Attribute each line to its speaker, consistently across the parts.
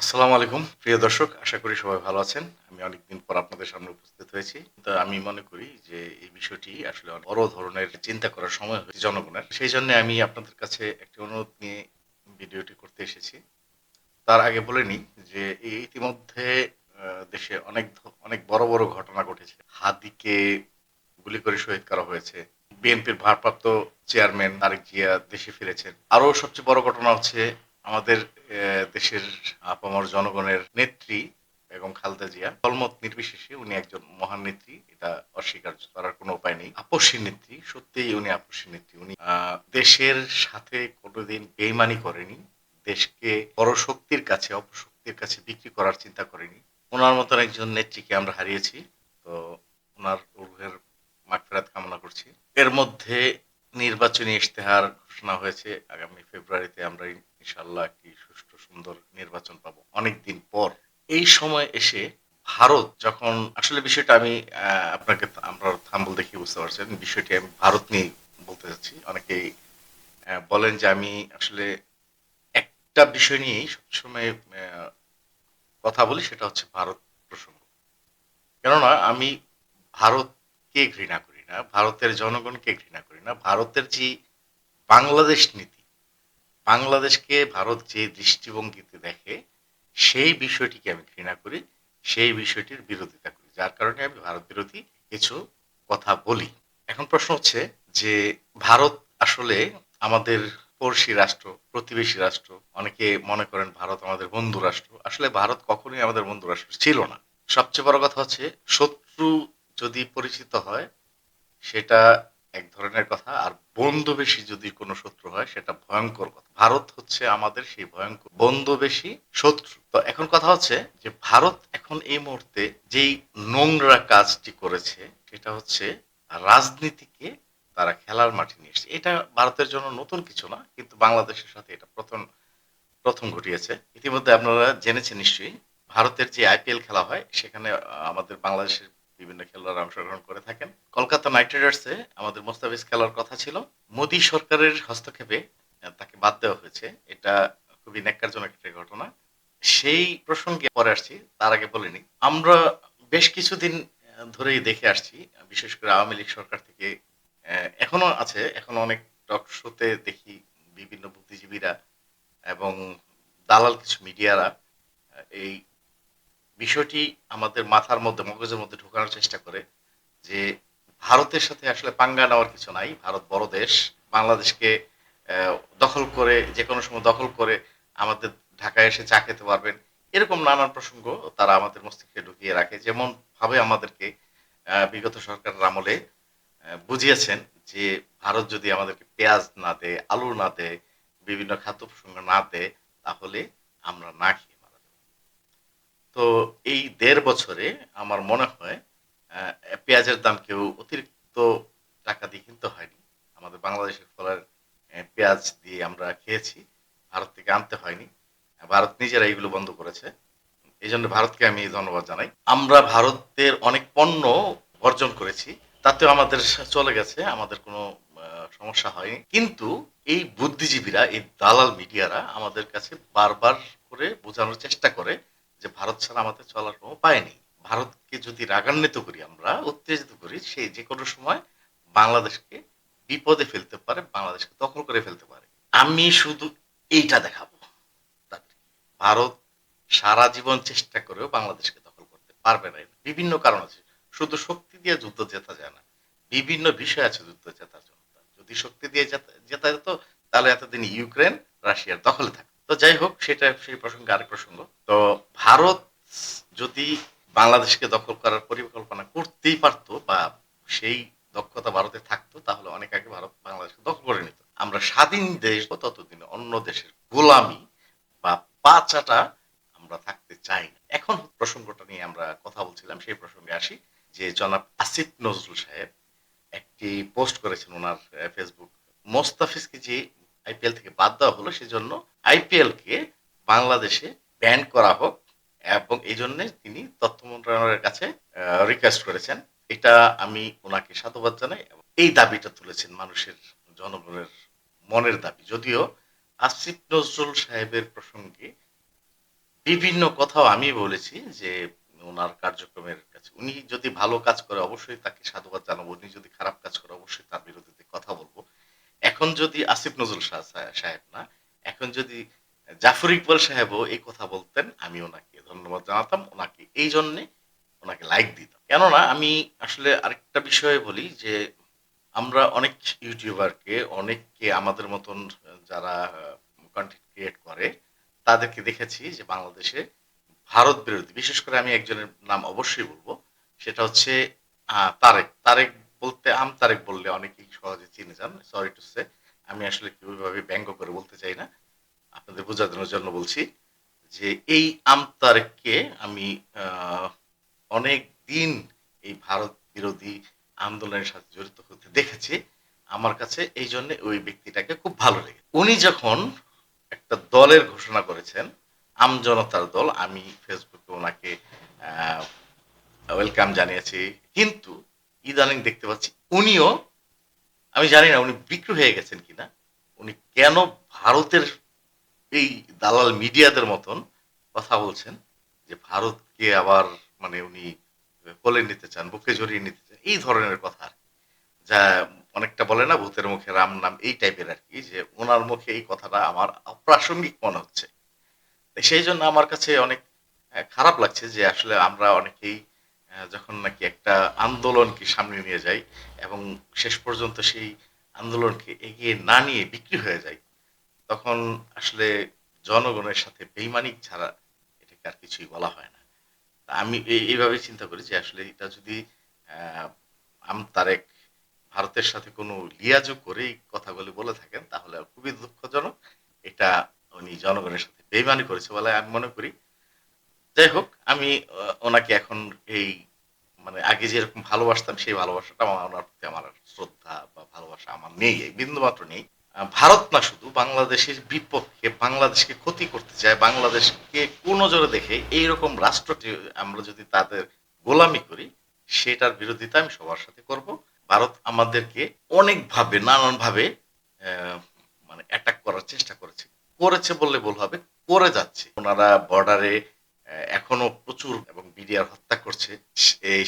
Speaker 1: আসসালামু আলাইকুম প্রিয় দর্শক। আশা করি সবাই ভালো আছেন। আমি অনেকদিন পর আপনাদের সামনে উপস্থিত হয়েছি। তো আমি মনে করি যে এই বিষয়টি আসলে অনেক বড় ধরনের চিন্তা করার সময় হয়েছে জনগণের। সেইজন্য আমি আপনাদের কাছে একটি অনুরোধ নিয়ে ভিডিওটি করতে এসেছি। তার আগে বলে নিই যে ইতিমধ্যে দেশে অনেক বড়, বড় ঘটনা ঘটেছে। হাদিকে গুলি করে শহীদ করা হয়েছে। বিএনপির ভারপ্রাপ্ত চেয়ারম্যান তারেক জিয়া দেশে ফিরেছেন। আরো সবচেয়ে বড় ঘটনা হচ্ছে আমাদের দেশের আপামর জনগণের নেত্রী বেগম খালেদা জিয়া দলমত নির্বিশেষে উনি একজন মহান নেত্রী, এটা অস্বীকার করার কোনো উপায় নেই। আপসী নেত্রী, সত্যিই উনি আপসী নেত্রী। উনি দেশের সাথে কোনোদিন বেইমানি করেনি। দেশকে পরশক্তির কাছে, অপশক্তির কাছে বিক্রি করার চিন্তা করেনি। উনার মতন একজন নেত্রীকে আমরা হারিয়েছি। তো উনার রুহের মাগফিরাত কামনা করছি। এর মধ্যে নির্বাচনী ইশতেহার ঘোষণা হয়েছে। আগামী ফেব্রুয়ারিতে আমরা ইনশাআল্লাহ একটি সুষ্ঠু সুন্দর নির্বাচন পাবো অনেকদিন পর। এই সময় এসে ভারত যখন আসলে বিষয়টা আমি আপনাকে আমরা থাম্বনেল দেখে বুঝতে পারছেন। বিষয়টি আমি ভারত নিয়ে বলতে চাচ্ছি। অনেকেই বলেন যে আমি আসলে একটা বিষয় নিয়েই সবসময় কথা বলি, সেটা হচ্ছে ভারত প্রসঙ্গ। কেননা আমি ভারতকে ঘৃণা করি না, ভারতের জনগণকে ঘৃণা করি না। ভারতের যে বাংলাদেশ নীতি, বাংলাদেশকে ভারত যে দৃষ্টিভঙ্গিতে দেখে, সেই বিষয়টিকে আমি ঘৃণা করি, সেই বিষয়টির বিরোধিতা করি। যার কারণে আমি ভারত বিরোধী কিছু কথা বলি। এখন প্রশ্ন হচ্ছে যে ভারত আসলে আমাদের পড়শি রাষ্ট্র, প্রতিবেশী রাষ্ট্র। অনেকে মনে করেন ভারত আমাদের বন্ধু রাষ্ট্র। আসলে ভারত কখনোই আমাদের বন্ধু রাষ্ট্র ছিল না। সবচেয়ে বড় কথা হচ্ছে শত্রু যদি পরিচিত হয় সেটা এক ধরনের কথা, আর বন্ধুবেশী যদি কোনো শত্রু হয় সেটা ভয়ঙ্কর কথা। ভারত হচ্ছে আমাদের সেই ভয়ঙ্কর বন্ধুবেশী শত্রু। তো এখন কথা হচ্ছে যে ভারত এখন এই মুহূর্তে যেই নোংরা কাজটি করেছে সেটা হচ্ছে রাজনীতিকে তারা খেলার মাঠে নিয়ে এসেছে। এটা ভারতের জন্য নতুন কিছু না, কিন্তু বাংলাদেশের সাথে এটা প্রথম প্রথম ঘটিয়েছে। ইতিমধ্যে আপনারা জেনেছেন নিশ্চয়ই, ভারতের যে আইপিএল খেলা হয় সেখানে আমাদের বাংলাদেশের বিভিন্ন খেলোয়াড়রা অংশগ্রহণ করে থাকেন। কলকাতা নাইট রাইডার্সে আমাদের মোস্তাফিজ খেলার কথা ছিল। মোদী সরকারের হস্তক্ষেপে তাকে বাদ দেওয়া হয়েছে। এটা খুবই ন্যাক্কারজনক একটা ঘটনা। সেই প্রসঙ্গে পরে আসছি, তার আগে বলে নিই। আমরা বেশ কিছুদিন ধরেই দেখে আসছি, বিশেষ করে আওয়ামী লীগ সরকার থেকে এখনো আছে, এখনো অনেক টক শোতে দেখি বিভিন্ন বুদ্ধিজীবীরা এবং দালাল কিছু মিডিয়ারা এই বিষয়টি আমাদের মাথার মধ্যে, মগজের মধ্যে ঢোকানোর চেষ্টা করে যে ভারতের সাথে আসলে পাঙ্গা নেওয়ার কিছু নাই। ভারত বড় দেশ। বাংলাদেশকে আহ, দখল করে, যে কোনো সময় দখল করে আমাদের ঢাকায় এসে চা খেতে পারবেন, এরকম নানান প্রসঙ্গ তারা আমাদের মস্তিষ্কে ঢুকিয়ে রাখে। যেমন ভাবে আমাদেরকে বিগত সরকারের আমলে বুঝিয়েছেন যে ভারত যদি আমাদেরকে পেঁয়াজ না দেয়, আলু না দেয়, বিভিন্ন খাদ্য প্রসঙ্গ না দেয়, তাহলে আমরা না খেয়ে মারা যাবো। তো এই ১.৫ বছরে আমার মনে হয় পেঁয়াজের দাম কেউ অতিরিক্ত টাকা দিয়ে কিনতে হয়নি। আমাদের বাংলাদেশের ফলের পেঁয়াজ দিয়ে আমরা খেয়েছি। ভারত থেকে আনতে হয়নি। ভারত নিজেরা এগুলো বন্ধ করেছে। এজন্য ভারতকে আমি ধন্যবাদ জানাই। আমরা ভারতের অনেক পণ্য বর্জন করেছি। তাতেও আমাদের চলে গেছে। আমাদের কোনো সমস্যা হয়নি। কিন্তু এই বুদ্ধিজীবীরা, এই দালাল মিডিয়ারা আমাদের কাছে বারবার করে বোঝানোর চেষ্টা করে যে ভারত ছাড়া আমাদের চলার কোনো উপায় নেই। ভারতকে যদি রাগান্বিত করি, আমরা উত্তেজিত করি, সে যেকোনো সময় বাংলাদেশকে বিপদে ফেলতে পারে, বাংলাদেশকে দখল করে ফেলতে পারে। আমি শুধু এইটা দেখাবো তাদেরকে। ভারত সারা জীবন চেষ্টা করেও বাংলাদেশকে দখল করতে পারবে না। এর বিভিন্ন কারণ আছে। শুধু শক্তি দিয়ে যুদ্ধ জেতা যায় না। বিভিন্ন বিষয় আছে যুদ্ধ জেতার জন্য। যদি শক্তি দিয়ে জেতা যেত তাহলে এতদিন ইউক্রেন রাশিয়ার দখলে থাকতো। তো যাই হোক, সেটা সেই প্রসঙ্গে আরেক প্রসঙ্গ। তো ভারত যদি বাংলাদেশকে দখল করার পরিকল্পনা করতেই পারতো, বা সেই দক্ষতা ভারতে থাকতো, তাহলে অনেক আগে ভারত বাংলাদেশকে দখল করে নিত। আমরা স্বাধীন দেশ ততদিনে অন্য দেশের গোলামি বা পা চাটা আমরা থাকতে চাই না। এখন প্রসঙ্গটা নিয়ে আমরা কথা বলছিলাম, সেই প্রসঙ্গে আসি। যে জনাব আসিফ নজরুল সাহেব একটি পোস্ট করেছেন ওনার ফেসবুক। মোস্তাফিজকে যে আইপিএল থেকে বাদ দেওয়া হলো, সেজন্য আইপিএল কে বাংলাদেশে ব্যান করা হোক, এবং এই জন্য তিনি তথ্য মন্ত্রণালয়ের কাছে রিকোয়েস্ট করেছেন। এটা আমি ওনাকে সাধুবাদ জানাই। এবং এই দাবিটা তুলেছেন মানুষের, জনগণের মনের দাবি। যদিও আসিফ নজরুল সাহেবের প্রসঙ্গে বিভিন্ন কথাও আমি বলেছি যে উনার কার্যক্রমের কাছে উনি যদি ভালো কাজ করে অবশ্যই তাকে সাধুবাদ জানাবো। উনি যদি খারাপ কাজ করে অবশ্যই তার বিরুদ্ধে কথা বলব। এখন যদি আসিফ নজরুল সাহেব না, এখন যদি জাফর ইকবাল সাহেবও এই কথা বলতেন, আমি ওনাকে ধন্যবাদ জানাতাম। ওনাকে এইজন্যে ওনাকে লাইক দিতাম। কেননা আমি আসলে আরেকটা বিষয়ে বলি যে আমরা অনেক ইউটিউবারকে অনেককে আমাদের মতন যারা কনটেন্ট ক্রিয়েট করে তাদেরকে দেখেছি যে বাংলাদেশে ভারত বিরোধী বিশেষ করে আমি একজনের নাম অবশ্যই বলবো সেটা হচ্ছে তারেক তারেক বলতে তারেক বললে অনেকেই সহজে চিনে যান সরি টু সে আমি আসলে কিভাবে ব্যঙ্গ করে বলতে চাই না আপনাদের বোঝানোর জন্য বলছি যে এই তারেককে আমি আহ, অনেক দিন এই ভারত বিরোধী আন্দোলনের সাথে জড়িত হতে দেখেছি আমার কাছে এই জন্য ওই ব্যক্তিটাকে খুব ভালো লেগে উনি যখন একটা দলের ঘোষণা করেছেন আমজনতার দল আমি ফেসবুকে ওনাকে ওয়েলকাম জানিয়েছি কিন্তু ইদানিং দেখতে পাচ্ছি উনিও আমি জানি না উনি বিক্রি হয়ে গেছেন কিনা উনি কেন ভারতের এই দালাল মিডিয়াদের মতন কথা বলছেন যে ভারতকে আবার মানে উনি কোলে নিতে চান বুকে জড়িয়ে নিতে চান এই ধরনের কথা আর কি। যা অনেকটা বলে না ভূতের মুখে রাম নাম এই টাইপের আর কি যে ওনার মুখে এই কথাটা আমার অপ্রাসঙ্গিক মনে হচ্ছে সেই জন্য আমার কাছে অনেক খারাপ লাগছে যে আসলে আমরা অনেকেই যখন নাকি একটা আন্দোলনকে সামনে নিয়ে যাই এবং শেষ পর্যন্ত সেই আন্দোলনকে এগিয়ে না নিয়ে বিক্রি হয়ে যায় তখন আসলে জনগণের সাথে বেইমানি ছাড়া এটাকে আর কিছুই বলা হয় না আমি এইভাবে চিন্তা করি যে আসলে এটা যদি আহ, তারেক ভারতের সাথে কোনো লিয়াজু করে এই কথাগুলি বলে থাকেন তাহলে খুবই দুঃখজনক এটা উনি জনগণের সাথে বেইমানি করেছে বলে আমি মনে করি যাই হোক আমি ওনাকে এখন এই মানে আগে যেরকম ভালোবাসতাম সেই ভালোবাসাটা ওনার প্রতি আমার শ্রদ্ধা বা ভালোবাসা আমার নেই এই বিন্দু মাত্র নেই ভারত না শুধু বাংলাদেশের বিপক্ষে বাংলাদেশকে ক্ষতি করতে চায় বাংলাদেশকে কোন নজরে দেখে এইরকম রাষ্ট্রকে আমরা যদি তাদের গোলামি করি সেটার বিরোধিতা আমি সবার সাথে করব ভারত আমাদেরকে অনেকভাবে নানানভাবে আহ, মানে অ্যাটাক করার চেষ্টা করেছে করেছে বললে ভুল হবে করে যাচ্ছে ওনারা বর্ডারে এখনো প্রচুর এবং বিডিআর হত্যা করছে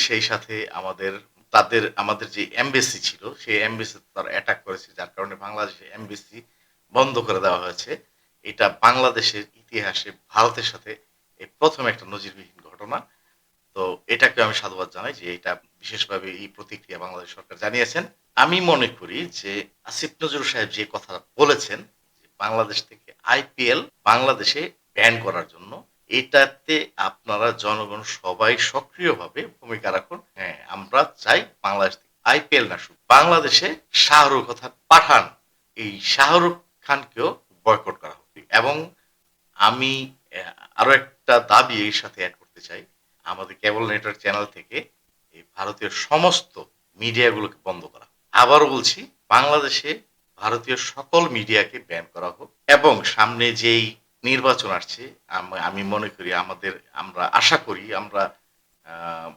Speaker 1: সেই সাথে আমাদের যে এমবেসি ছিল সেই এমবেসি তারা অ্যাটাক করেছে যার কারণে বাংলাদেশের এমবেসি বন্ধ করে দেওয়া হয়েছে এটা বাংলাদেশের ইতিহাসে ভারতের সাথে এই প্রথম একটা নজিরবিহীন ঘটনা তো এটাকে আমি সাধুবাদ জানাই যে এটা বিশেষভাবে এই প্রতিক্রিয়া বাংলাদেশ সরকার জানিয়েছেন আমি মনে করি যে আসিফ নজরুল সাহেব যে কথা বলেছেন যে বাংলাদেশ থেকে আইপিএল বাংলাদেশে ব্যান করার জন্য এটাতে আপনারা জনগণ সবাই সক্রিয়ভাবে ভূমিকা রাখুন হ্যাঁ আমরা চাই বাংলাদেশ থেকে আইপিএল না শুধু বাংলাদেশে শাহরুখ অর্থাৎ পাঠান এই শাহরুখ খানকেও বয়কট করা হবে এবং আমি আরো একটা দাবি এর সাথে অ্যাড করতে চাই আমাদের কেবল নেটওয়ার্ক চ্যানেল থেকে এই ভারতীয় সমস্ত মিডিয়াগুলোকে বন্ধ করা আবারও বলছি বাংলাদেশে ভারতীয় সকল মিডিয়াকে ব্যান করা হোক এবং সামনে যেই নির্বাচন আসছে আমি মনে করি আমরা আশা করি আমরা আহ,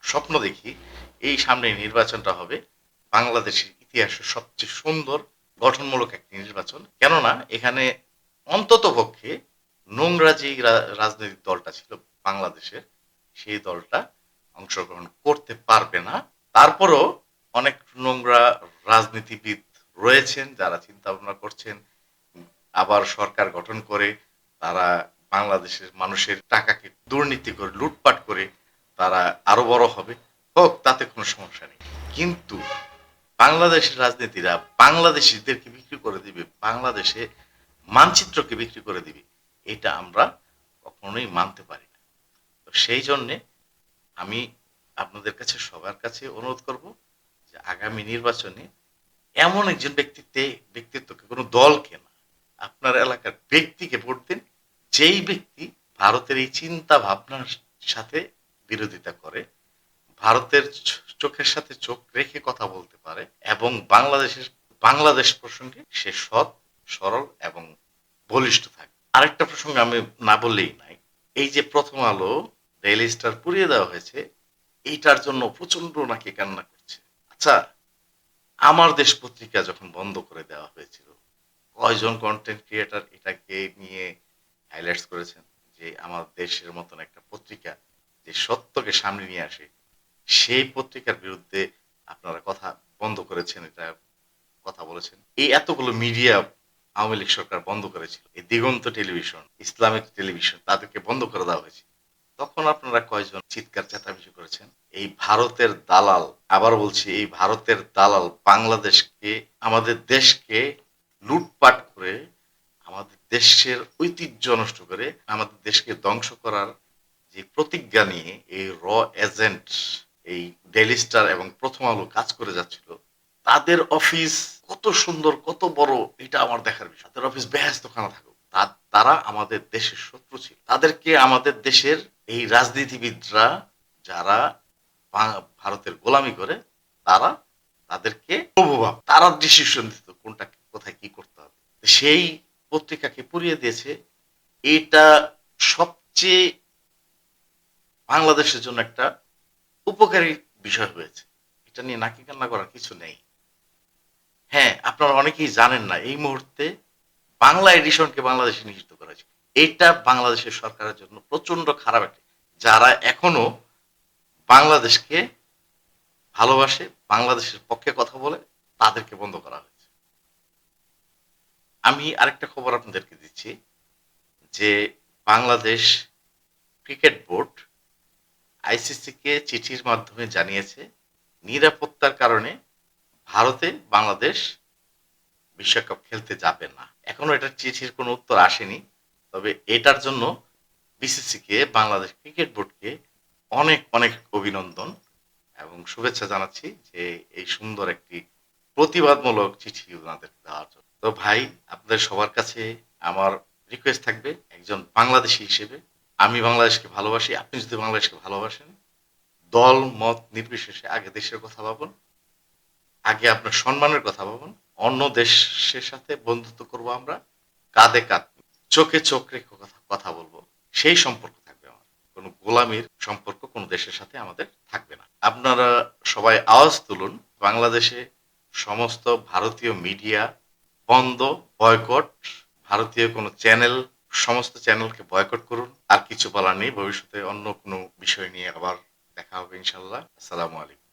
Speaker 1: স্বপ্ন দেখি এই সামনে নির্বাচনটা হবে বাংলাদেশের ইতিহাসের সবচেয়ে সুন্দর গঠনমূলক একটি নির্বাচন কেননা এখানে অন্তত পক্ষে নোংরা যে রাজনৈতিক দলটা ছিল বাংলাদেশের সেই দলটা অংশগ্রহণ করতে পারবে না তারপরও অনেক নোংরা রাজনীতিবিদ রয়েছেন যারা চিন্তা ভাবনা করছেন আবার সরকার গঠন করে তারা বাংলাদেশের মানুষের টাকাকে দুর্নীতি করে লুটপাট করে তারা আরো বড় হবে হোক তাতে কোনো সমস্যা নেই কিন্তু বাংলাদেশের রাজনীতিরা বাংলাদেশিদেরকে বিক্রি করে দিবে বাংলাদেশে মানচিত্রকে বিক্রি করে দিবে এটা আমরা কখনোই মানতে পারি না তো সেই জন্যে আমি আপনাদের কাছে সবার কাছে অনুরোধ করব যে আগামী নির্বাচনে এমন একজন ব্যক্তিত্বকে কোনো দলকে না আপনার এলাকার ব্যক্তিকে ভোট দিন যেই ব্যক্তি ভারতের এই চিন্তা ভাবনার সাথে বিরোধিতা করে ভারতের চোখের সাথে চোখ রেখে কথা বলতে পারে এবং বাংলাদেশ প্রসঙ্গে সে সৎ সরল এবং বলিষ্ঠ থাকে আরেকটা প্রসঙ্গে আমি না বললেই নাই এই যে প্রথম আলো ডেইলি স্টার পুড়িয়ে দেওয়া হয়েছে এইটার জন্য প্রচন্ড নাকি কান্না করছে আচ্ছা আমার দেশ পত্রিকা যখন বন্ধ করে দেওয়া হয়েছিল কয়জন কন্টেন্ট ক্রিয়েটার এটাকে নিয়ে হাইলাইটস করেছেন যে আমার দেশের মতন একটা পত্রিকা যে সত্যকে সামনে নিয়ে আসে, সেই পত্রিকার বিরুদ্ধে আপনারা কথা বন্ধ করেছেন, এটা কথা বলেছেন। এই এতগুলো মিডিয়া আওয়ামী লীগ সরকার বন্ধ করেছিল। এই দিগন্ত টেলিভিশন, ইসলামিক টেলিভিশন তাদেরকে বন্ধ করে দেওয়া হয়েছে। তখন আপনারা কয়জন চিৎকার চেঁচামেচি করেছেন? এই ভারতের দালাল, আবার বলছি এই ভারতের দালাল বাংলাদেশকে, আমাদের দেশকে লুটপাট করে, আমাদের দেশের ঐতিহ্য নষ্ট করে, আমাদের দেশকে ধ্বংস করার যে প্রতিজ্ঞা নিয়ে এই এজেন্ট, এই ডেইলি স্টার এবং প্রথম আলো কাজ করে যাচ্ছিল, তাদের অফিস কত সুন্দর, কত বড়, এটা আমার দেখার বিষয়। তাদের অফিস বেহেশতখানা থাকুক, তারা আমাদের দেশের শত্রু ছিল। তাদেরকে আমাদের দেশের এই রাজনীতিবিদরা, যারা ভারতের গোলামি করে, তারা তাদেরকে প্রভুভাব, তারা ডিসিশন দিত কোনটা কোথায় কি করতে হবে। সেই পত্রিকাকে পুড়িয়ে দিয়েছে। এটা সবচেয়ে বাংলাদেশের জন্য একটা উপকারী বিষয় হয়েছে। এটা নিয়ে নাকি কান্না করার কিছু নেই। হ্যাঁ, আপনারা অনেকেই জানেন না এই মুহূর্তে বাংলা এডিশনকে বাংলাদেশে নিষিদ্ধ করা হয়েছে। এটা বাংলাদেশের সরকারের জন্য প্রচন্ড খারাপ একটা, যারা এখনো বাংলাদেশকে ভালোবাসে, বাংলাদেশের পক্ষে কথা বলে, তাদেরকে বন্ধ করা হয়েছে। আমি আরেকটা খবর আপনাদেরকে দিচ্ছি যে বাংলাদেশ ক্রিকেট বোর্ড আইসিসিকে চিঠির মাধ্যমে জানিয়েছে নিরাপত্তার কারণে ভারতে বাংলাদেশ বিশ্বকাপ খেলতে যাবে না। এখনো এটার চিঠির কোনো উত্তর আসেনি। তবে এটার জন্য বিসিসিকে, বাংলাদেশ ক্রিকেট বোর্ডকে অনেক অনেক অভিনন্দন এবং শুভেচ্ছা জানাচ্ছি যে এই সুন্দর একটি প্রতিবাদমূলক চিঠি ওনাদেরকে দেওয়ার জন্য। তো ভাই, আপনাদের সবার কাছে আমার রিকোয়েস্ট থাকবে, একজন বাংলাদেশী হিসেবে আমি বাংলাদেশকে ভালোবাসি। আপনি যদি বাংলাদেশকে ভালোবাসেন, দল মত নির্বিশেষে আগে দেশের কথা ভাবুন, আগে আপনার সম্মানের কথা ভাবুন। অন্য দেশের সাথে বন্ধুত্ব করব আমরা, কাঁধে কাঁধ, চোখে চোখ রেখে কথা বলবো। সেই সম্পর্ক থাকবে আমার। কোনো গোলামির সম্পর্ক কোনো দেশের সাথে আমাদের থাকবে না। আপনারা সবাই আওয়াজ তুলুন, বাংলাদেশে সমস্ত ভারতীয় মিডিয়া বন্ধ, বয়কট, ভারতীয় কোনো চ্যানেল, সমস্ত চ্যানেলকে বয়কট করুন। আর কিছু বলার নেই। ভবিষ্যতে অন্য কোনো বিষয় নিয়ে আবার দেখা হবে ইনশাল্লাহ। আসসালামু আলাইকুম।